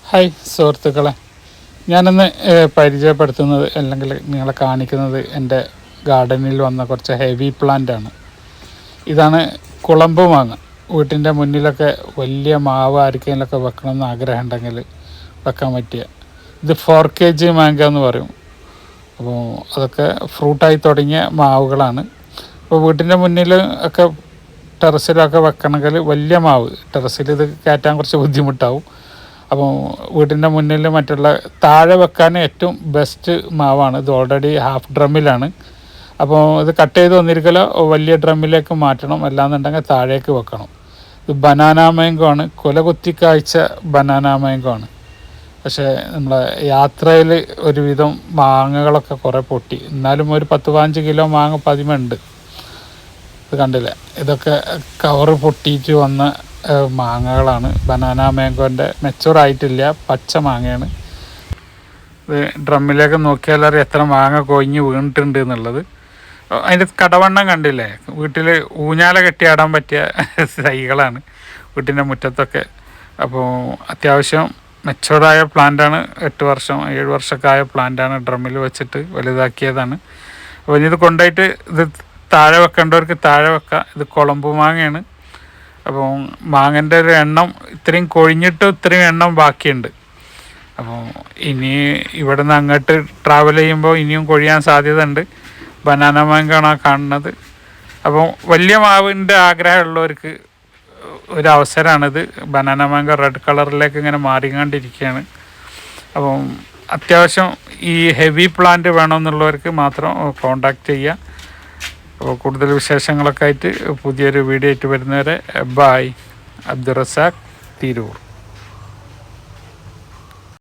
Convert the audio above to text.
Hi സുഹൃത്തുക്കളെ, ഞാനിന്ന് പരിചയപ്പെടുത്തുന്നത് അല്ലെങ്കിൽ നിങ്ങളെ കാണിക്കുന്നത് എൻ്റെ ഗാർഡനിൽ വന്ന കുറച്ച് ഹെവി പ്ലാന്റാണ്. ഇതാണ് കുളമ്പ് മാങ്ങ. വീട്ടിൻ്റെ മുന്നിലൊക്കെ വലിയ മാവ് ആർക്കെങ്കിലൊക്കെ വെക്കണമെന്ന് ആഗ്രഹം ഉണ്ടെങ്കിൽ വെക്കാൻ പറ്റിയ ഇത് 4 kg മാങ്ക എന്ന് പറയും. അപ്പോൾ അതൊക്കെ ഫ്രൂട്ടായി തുടങ്ങിയ മാവുകളാണ്. അപ്പോൾ വീട്ടിൻ്റെ മുന്നിൽ ഒക്കെ ടെറസിലൊക്കെ വെക്കണമെങ്കിൽ വലിയ മാവ് ടെറസിൽ ഇത് കയറ്റാൻ കുറച്ച് ബുദ്ധിമുട്ടാവും. അപ്പോൾ വീട്ടിൻ്റെ മുന്നിൽ മറ്റുള്ള താഴെ വെക്കാൻ ഏറ്റവും ബെസ്റ്റ് മാവാണ്. ഇത് ഓൾറെഡി ഹാഫ് ഡ്രമ്മിലാണ്. അപ്പോൾ ഇത് കട്ട് ചെയ്ത് വന്നിരിക്കലോ വലിയ ഡ്രമ്മിലേക്ക് മാറ്റണം, അല്ലാന്നുണ്ടെങ്കിൽ താഴേക്ക് വെക്കണം. ഇത് ബനാന മാങ്കോ ആണ്, കുല കുത്തി കായ്ച്ച ബനാന മാങ്കോ ആണ്. പക്ഷേ നമ്മളെ യാത്രയിൽ ഒരുവിധം മാങ്ങകളൊക്കെ കുറേ പൊട്ടി. എന്നാലും ഒരു 10-15 കിലോ മാങ്ങ പതിമുണ്ട്. ഇത് കണ്ടില്ലേ, ഇതൊക്കെ കവറ് പൊട്ടിയിട്ട് വന്ന മാങ്ങകളാണ്. ബനാന മാങ്കോൻ്റെ മെച്ചൂറായിട്ടില്ല, പച്ച മാങ്ങയാണ്. ഇത് ഡ്രമ്മിലേക്ക് നോക്കിയാലറിയാം എത്ര മാങ്ങ കൊഴിഞ്ഞ് വീണിട്ടുണ്ട് എന്നുള്ളത്. അതിൻ്റെ കടവണ്ണം കണ്ടില്ലേ, വീട്ടിൽ ഊഞ്ഞാല കെട്ടിയാടാൻ പറ്റിയ തൈകളാണ് വീട്ടിൻ്റെ മുറ്റത്തൊക്കെ. അപ്പോൾ അത്യാവശ്യം മെച്ചൂർഡായ പ്ലാന്റാണ്. 8 വർഷം 7 വർഷമൊക്കെ ആയ പ്ലാന്റാണ്. ഡ്രമ്മിൽ വെച്ചിട്ട് വലുതാക്കിയതാണ്. അപ്പോൾ ഇത് കൊണ്ടുപോയിട്ട് ഇത് താഴെ വെക്കേണ്ടവർക്ക് താഴെ വെക്കാം. ഇത് കുളമ്പ് മാങ്ങയാണ്. അപ്പോൾ മാങ്ങൻ്റെ ഒരു എണ്ണം ഇത്രയും കൊഴിഞ്ഞിട്ട് ഇത്രയും എണ്ണം ബാക്കിയുണ്ട്. അപ്പോൾ ഇനി ഇവിടെ നിന്ന് അങ്ങോട്ട് ട്രാവൽ ചെയ്യുമ്പോൾ ഇനിയും കൊഴിയാൻ സാധ്യത ഉണ്ട്. ബനാന മാങ്കാണ് ആ കാണുന്നത്. അപ്പോൾ വലിയ മാവിൻ്റെ ആഗ്രഹമുള്ളവർക്ക് ഒരു അവസരമാണിത്. ബനാന മാങ്ക റെഡ് കളറിലേക്ക് ഇങ്ങനെ മാറിക്കൊണ്ടിരിക്കുകയാണ്. അപ്പം അത്യാവശ്യം ഈ ഹെവി പ്ലാന്റ് വേണമെന്നുള്ളവർക്ക് മാത്രം കോണ്ടാക്ട് ചെയ്യുക. അപ്പോൾ കൂടുതൽ വിശേഷങ്ങളൊക്കെ ആയിട്ട് പുതിയൊരു വീഡിയോ ആയിട്ട് വരുന്നവരെ ബായ്. അബ്ദുറസാഖ്, തിരൂർ.